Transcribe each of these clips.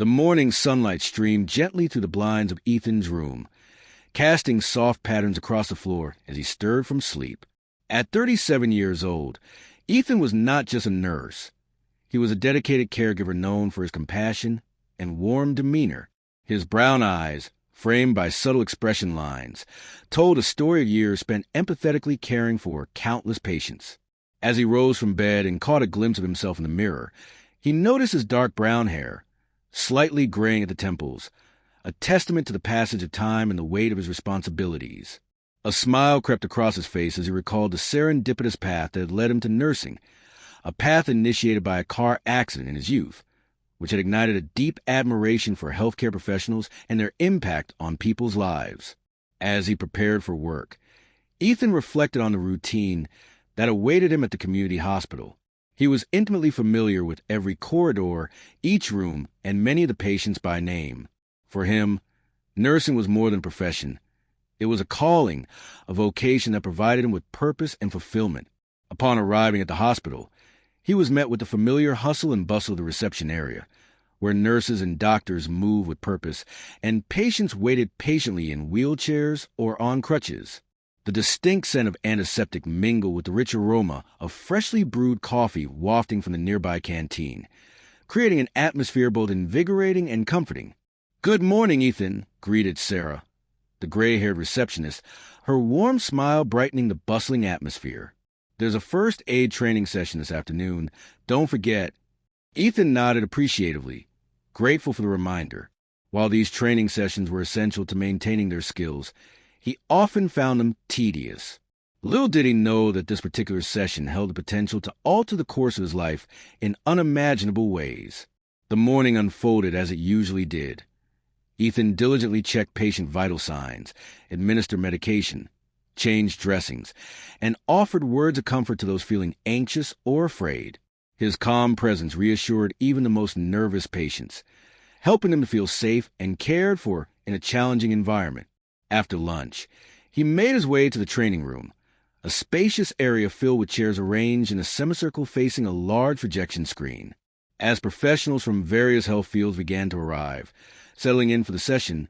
The morning sunlight streamed gently through the blinds of Ethan's room, casting soft patterns across the floor as he stirred from sleep. At 37 years old, Ethan was not just a nurse. He was a dedicated caregiver known for his compassion and warm demeanor. His brown eyes, framed by subtle expression lines, told a story of years spent empathetically caring for countless patients. As he rose from bed and caught a glimpse of himself in the mirror, he noticed his dark brown hair, slightly graying at the temples, a testament to the passage of time and the weight of his responsibilities. A smile crept across his face as he recalled the serendipitous path that had led him to nursing, a path initiated by a car accident in his youth, which had ignited a deep admiration for healthcare professionals and their impact on people's lives. As he prepared for work, Ethan reflected on the routine that awaited him at the community hospital. He was intimately familiar with every corridor, each room, and many of the patients by name. For him, nursing was more than a profession. It was a calling, a vocation that provided him with purpose and fulfillment. Upon arriving at the hospital, he was met with the familiar hustle and bustle of the reception area, where nurses and doctors moved with purpose, and patients waited patiently in wheelchairs or on crutches. The distinct scent of antiseptic mingled with the rich aroma of freshly brewed coffee wafting from the nearby canteen, creating an atmosphere both invigorating and comforting. "Good morning, Ethan," greeted Sarah, the gray-haired receptionist, her warm smile brightening the bustling atmosphere. "There's a first aid training session this afternoon. Don't forget." Ethan nodded appreciatively, grateful for the reminder. While these training sessions were essential to maintaining their skills, he often found them tedious. Little did he know that this particular session held the potential to alter the course of his life in unimaginable ways. The morning unfolded as it usually did. Ethan diligently checked patient vital signs, administered medication, changed dressings, and offered words of comfort to those feeling anxious or afraid. His calm presence reassured even the most nervous patients, helping them to feel safe and cared for in a challenging environment. After lunch, he made his way to the training room, a spacious area filled with chairs arranged in a semicircle facing a large projection screen. As professionals from various health fields began to arrive, settling in for the session,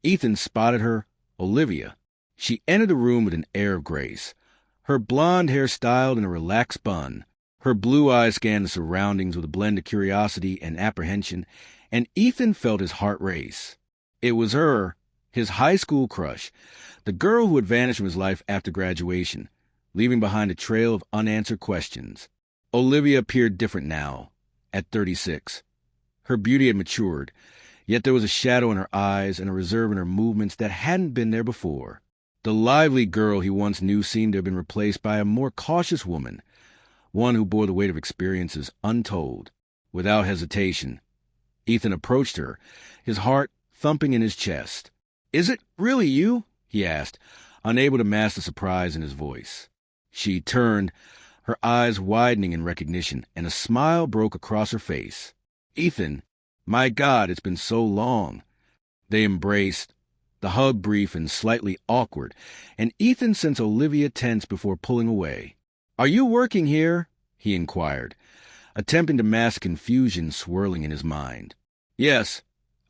Ethan spotted her, Olivia. She entered the room with an air of grace, her blonde hair styled in a relaxed bun. Her blue eyes scanned the surroundings with a blend of curiosity and apprehension, and Ethan felt his heart race. It was her, his high school crush, the girl who had vanished from his life after graduation, leaving behind a trail of unanswered questions. Olivia appeared different now, at 36. Her beauty had matured, yet there was a shadow in her eyes and a reserve in her movements that hadn't been there before. The lively girl he once knew seemed to have been replaced by a more cautious woman, one who bore the weight of experiences untold. Without hesitation, Ethan approached her, his heart thumping in his chest. "Is it really you?" he asked, unable to mask the surprise in his voice. She turned, her eyes widening in recognition, and a smile broke across her face. "Ethan, my God, it's been so long." They embraced, the hug brief and slightly awkward, and Ethan sensed Olivia tense before pulling away. "Are you working here?" he inquired, attempting to mask confusion swirling in his mind. "Yes,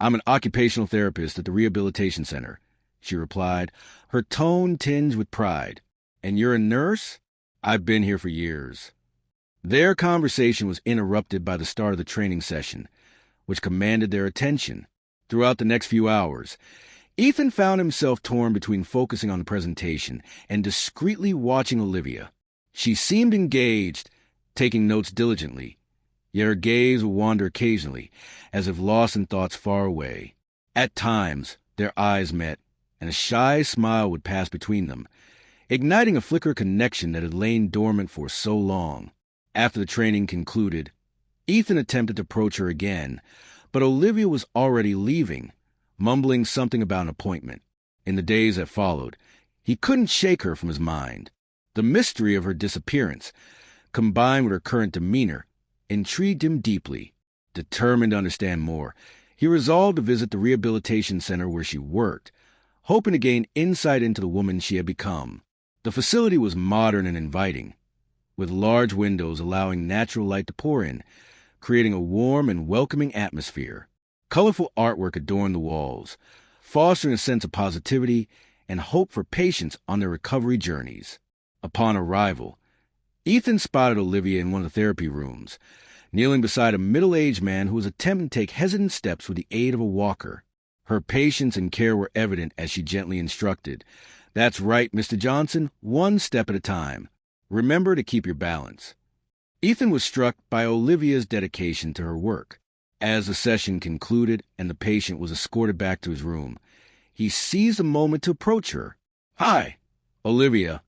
I'm an occupational therapist at the rehabilitation center," she replied, her tone tinged with pride. "And you're a nurse?" "I've been here for years." Their conversation was interrupted by the start of the training session, which commanded their attention. Throughout the next few hours, Ethan found himself torn between focusing on the presentation and discreetly watching Olivia. She seemed engaged, taking notes diligently, yet her gaze would wander occasionally, as if lost in thoughts far away. At times, their eyes met, and a shy smile would pass between them, igniting a flicker of connection that had lain dormant for so long. After the training concluded, Ethan attempted to approach her again, but Olivia was already leaving, mumbling something about an appointment. In the days that followed, he couldn't shake her from his mind. The mystery of her disappearance, combined with her current demeanor, intrigued him deeply. Determined to understand more, he resolved to visit the rehabilitation center where she worked, hoping to gain insight into the woman she had become. The facility was modern and inviting, with large windows allowing natural light to pour in, creating a warm and welcoming atmosphere. Colorful artwork adorned the walls, fostering a sense of positivity and hope for patients on their recovery journeys. Upon arrival, Ethan spotted Olivia in one of the therapy rooms, kneeling beside a middle-aged man who was attempting to take hesitant steps with the aid of a walker. Her patience and care were evident as she gently instructed, "That's right, Mr. Johnson, one step at a time. Remember to keep your balance." Ethan was struck by Olivia's dedication to her work. As the session concluded and the patient was escorted back to his room, he seized a moment to approach her. "Hi, Olivia.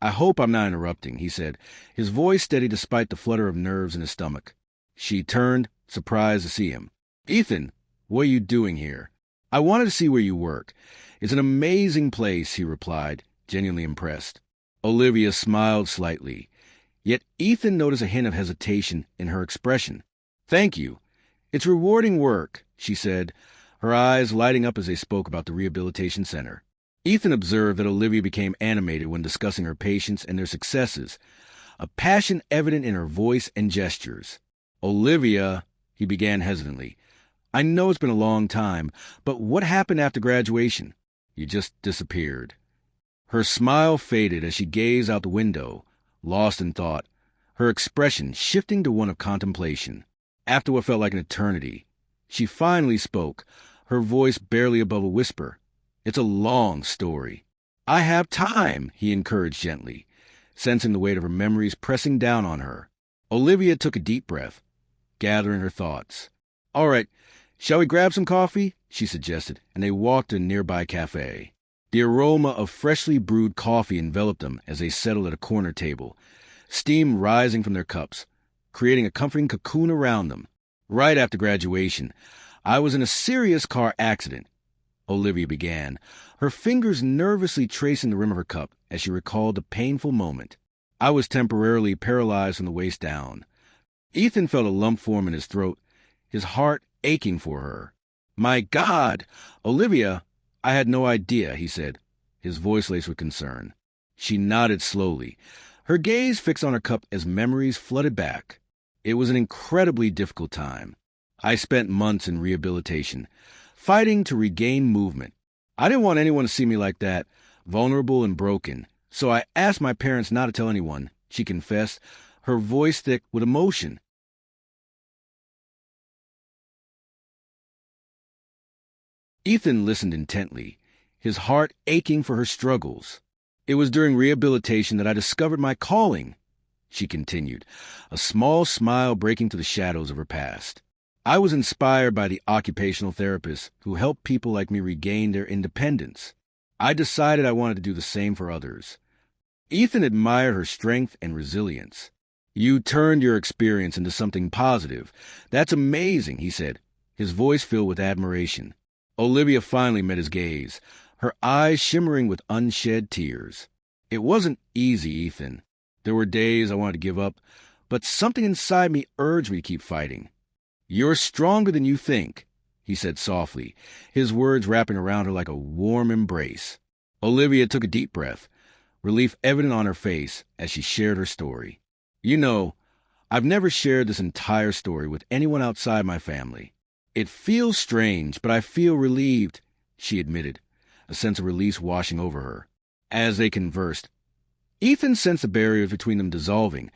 I hope I'm not interrupting," he said, his voice steady despite the flutter of nerves in his stomach. She turned, surprised to see him. "Ethan, what are you doing here?" "I wanted to see where you work. It's an amazing place," he replied, genuinely impressed. Olivia smiled slightly, yet Ethan noticed a hint of hesitation in her expression. "Thank you. It's rewarding work," she said, her eyes lighting up as they spoke about the rehabilitation center. Ethan observed that Olivia became animated when discussing her patients and their successes, a passion evident in her voice and gestures. "Olivia," he began hesitantly, "I know it's been a long time, but what happened after graduation? You just disappeared." Her smile faded as she gazed out the window, lost in thought, her expression shifting to one of contemplation. After what felt like an eternity, she finally spoke, her voice barely above a whisper. "It's a long story." "I have time," he encouraged gently, sensing the weight of her memories pressing down on her. Olivia took a deep breath, gathering her thoughts. "All right, shall we grab some coffee?" she suggested, and they walked to a nearby cafe. The aroma of freshly brewed coffee enveloped them as they settled at a corner table, steam rising from their cups, creating a comforting cocoon around them. "Right after graduation, I was in a serious car accident," Olivia began, her fingers nervously tracing the rim of her cup as she recalled the painful moment. "I was temporarily paralyzed from the waist down." Ethan felt a lump form in his throat, his heart aching for her. "My God! Olivia, I had no idea," he said, his voice laced with concern. She nodded slowly, her gaze fixed on her cup as memories flooded back. "It was an incredibly difficult time. I spent months in rehabilitation, fighting to regain movement. I didn't want anyone to see me like that, vulnerable and broken, so I asked my parents not to tell anyone," she confessed, her voice thick with emotion. Ethan listened intently, his heart aching for her struggles. "It was during rehabilitation that I discovered my calling," she continued, a small smile breaking through the shadows of her past. "I was inspired by the occupational therapists who helped people like me regain their independence. I decided I wanted to do the same for others." Ethan admired her strength and resilience. "You turned your experience into something positive. That's amazing," he said, his voice filled with admiration. Olivia finally met his gaze, her eyes shimmering with unshed tears. "It wasn't easy, Ethan. There were days I wanted to give up, but something inside me urged me to keep fighting." "You're stronger than you think," he said softly, his words wrapping around her like a warm embrace. Olivia took a deep breath, relief evident on her face as she shared her story. "You know, I've never shared this entire story with anyone outside my family. It feels strange, but I feel relieved," she admitted, a sense of release washing over her. As they conversed, Ethan sensed the barriers between them dissolving,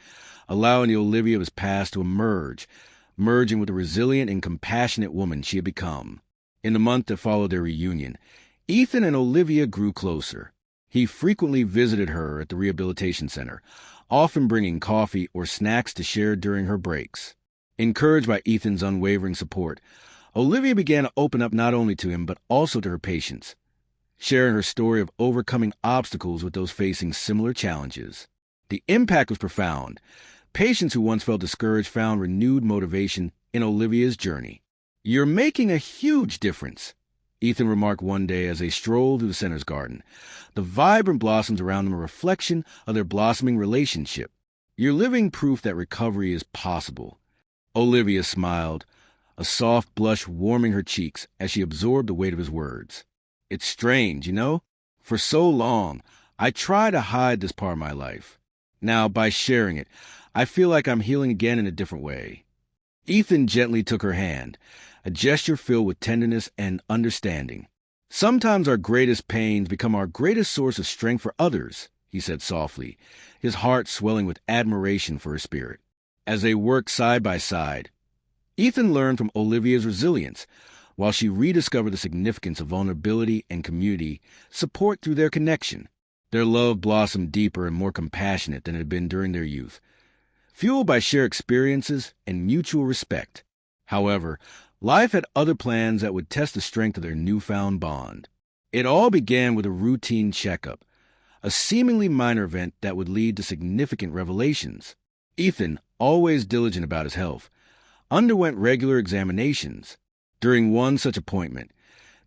allowing the Olivia of his past to emerge, merging with the resilient and compassionate woman she had become. In the month that followed their reunion, Ethan and Olivia grew closer. He frequently visited her at the rehabilitation center, often bringing coffee or snacks to share during her breaks. Encouraged by Ethan's unwavering support, Olivia began to open up not only to him but also to her patients, sharing her story of overcoming obstacles with those facing similar challenges. The impact was profound. Patients who once felt discouraged found renewed motivation in Olivia's journey. "You're making a huge difference," Ethan remarked one day as they strolled through the center's garden, the vibrant blossoms around them a reflection of their blossoming relationship. "You're living proof that recovery is possible." Olivia smiled, a soft blush warming her cheeks as she absorbed the weight of his words. "It's strange, you know? For so long, I tried to hide this part of my life. Now, by sharing it, I feel like I'm healing again in a different way." Ethan gently took her hand, a gesture filled with tenderness and understanding. "Sometimes our greatest pains become our greatest source of strength for others," he said softly, his heart swelling with admiration for her spirit. As they worked side by side, Ethan learned from Olivia's resilience, while she rediscovered the significance of vulnerability and community support through their connection. Their love blossomed deeper and more compassionate than it had been during their youth, fueled by shared experiences and mutual respect. However, life had other plans that would test the strength of their newfound bond. It all began with a routine checkup, a seemingly minor event that would lead to significant revelations. Ethan, always diligent about his health, underwent regular examinations. During one such appointment,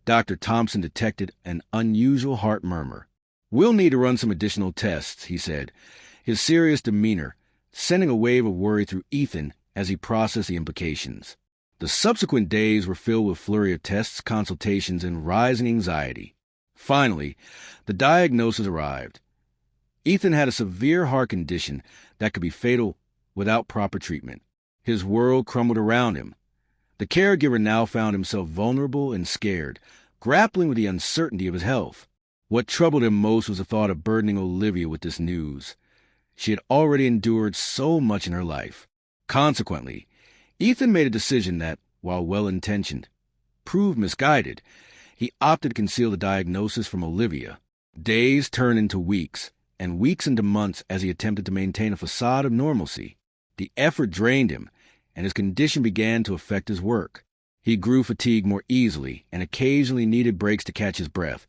Dr. Thompson detected an unusual heart murmur. "We'll need to run some additional tests," he said, his serious demeanor sending a wave of worry through Ethan as he processed the implications. The subsequent days were filled with a flurry of tests, consultations, and rising anxiety. Finally, the diagnosis arrived. Ethan had a severe heart condition that could be fatal without proper treatment. His world crumbled around him. The caregiver now found himself vulnerable and scared, grappling with the uncertainty of his health. What troubled him most was the thought of burdening Olivia with this news. She had already endured so much in her life. Consequently, Ethan made a decision that, while well-intentioned, proved misguided. He opted to conceal the diagnosis from Olivia. Days turned into weeks, and weeks into months as he attempted to maintain a facade of normalcy. The effort drained him, and his condition began to affect his work. He grew fatigued more easily and occasionally needed breaks to catch his breath,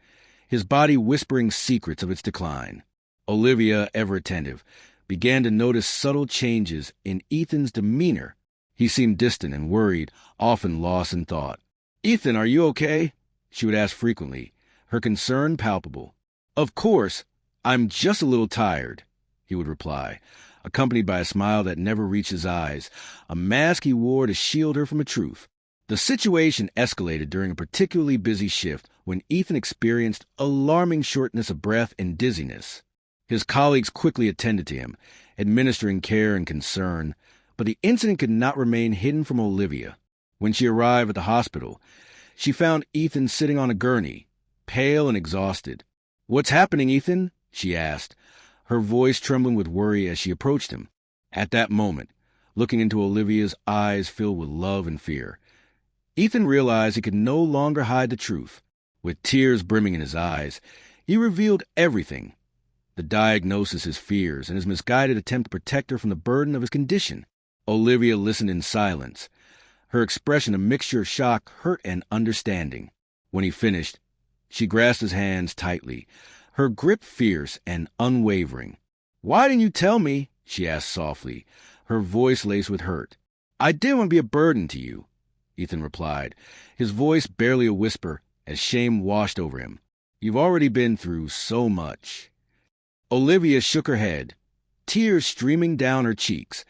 his body whispering secrets of its decline. Olivia, ever attentive, began to notice subtle changes in Ethan's demeanor. He seemed distant and worried, often lost in thought. "Ethan, are you okay?" she would ask frequently, her concern palpable. "Of course, I'm just a little tired," he would reply, accompanied by a smile that never reached his eyes, a mask he wore to shield her from the truth. The situation escalated during a particularly busy shift when Ethan experienced alarming shortness of breath and dizziness. His colleagues quickly attended to him, administering care and concern, but the incident could not remain hidden from Olivia. When she arrived at the hospital, she found Ethan sitting on a gurney, pale and exhausted. "What's happening, Ethan?" she asked, her voice trembling with worry as she approached him. At that moment, looking into Olivia's eyes filled with love and fear, Ethan realized he could no longer hide the truth. With tears brimming in his eyes, he revealed everything: the diagnosis, his fears, and his misguided attempt to protect her from the burden of his condition. Olivia listened in silence, her expression a mixture of shock, hurt, and understanding. When he finished, she grasped his hands tightly, her grip fierce and unwavering. "Why didn't you tell me?" she asked softly, her voice laced with hurt. "I didn't want to be a burden to you," Ethan replied, his voice barely a whisper as shame washed over him. "You've already been through so much." Olivia shook her head, tears streaming down her cheeks,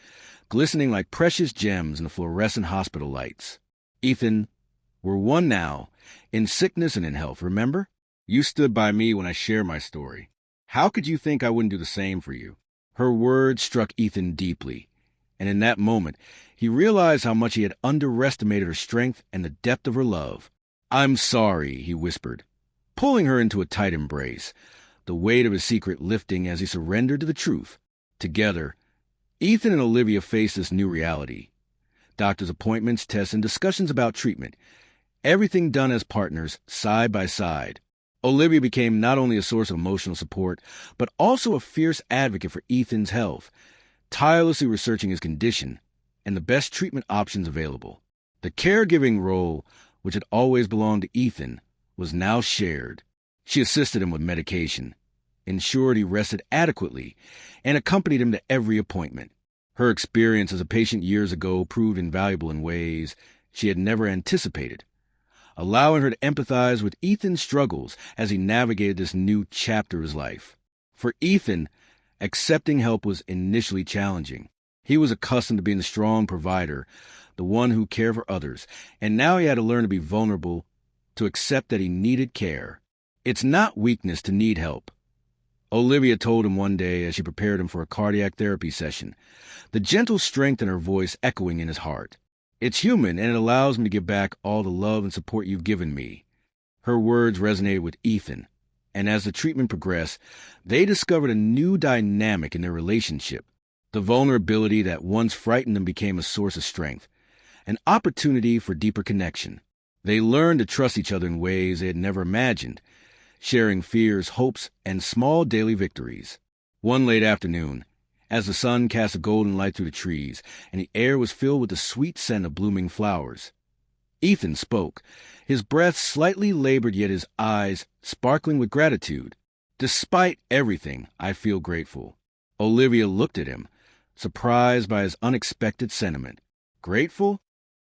glistening like precious gems in the fluorescent hospital lights. "Ethan, we're one now, in sickness and in health, remember? You stood by me when I shared my story. How could you think I wouldn't do the same for you?" Her words struck Ethan deeply, and in that moment, he realized how much he had underestimated her strength and the depth of her love. "I'm sorry," he whispered, pulling her into a tight embrace, the weight of his secret lifting as he surrendered to the truth. Together, Ethan and Olivia faced this new reality. Doctor's appointments, tests, and discussions about treatment. Everything done as partners, side by side. Olivia became not only a source of emotional support, but also a fierce advocate for Ethan's health, tirelessly researching his condition and the best treatment options available. The caregiving role, which had always belonged to Ethan, was now shared. She assisted him with medication, ensured he rested adequately, and accompanied him to every appointment. Her experience as a patient years ago proved invaluable in ways she had never anticipated, allowing her to empathize with Ethan's struggles as he navigated this new chapter of his life. For Ethan, accepting help was initially challenging. He was accustomed to being the strong provider, the one who cared for others, and now he had to learn to be vulnerable, to accept that he needed care. "It's not weakness to need help," Olivia told him one day as she prepared him for a cardiac therapy session, the gentle strength in her voice echoing in his heart. It's human, and it allows me to give back all the love and support you've given me." Her words resonated with Ethan, and as the treatment progressed, they discovered a new dynamic in their relationship. The vulnerability that once frightened them became a source of strength, an opportunity for deeper connection. They learned to trust each other in ways they had never imagined, sharing fears, hopes, and small daily victories. One late afternoon, as the sun cast a golden light through the trees and the air was filled with the sweet scent of blooming flowers, Ethan spoke, his breath slightly labored yet his eyes sparkling with gratitude. "Despite everything, I feel grateful." Olivia looked at him, surprised by his unexpected sentiment. "Grateful?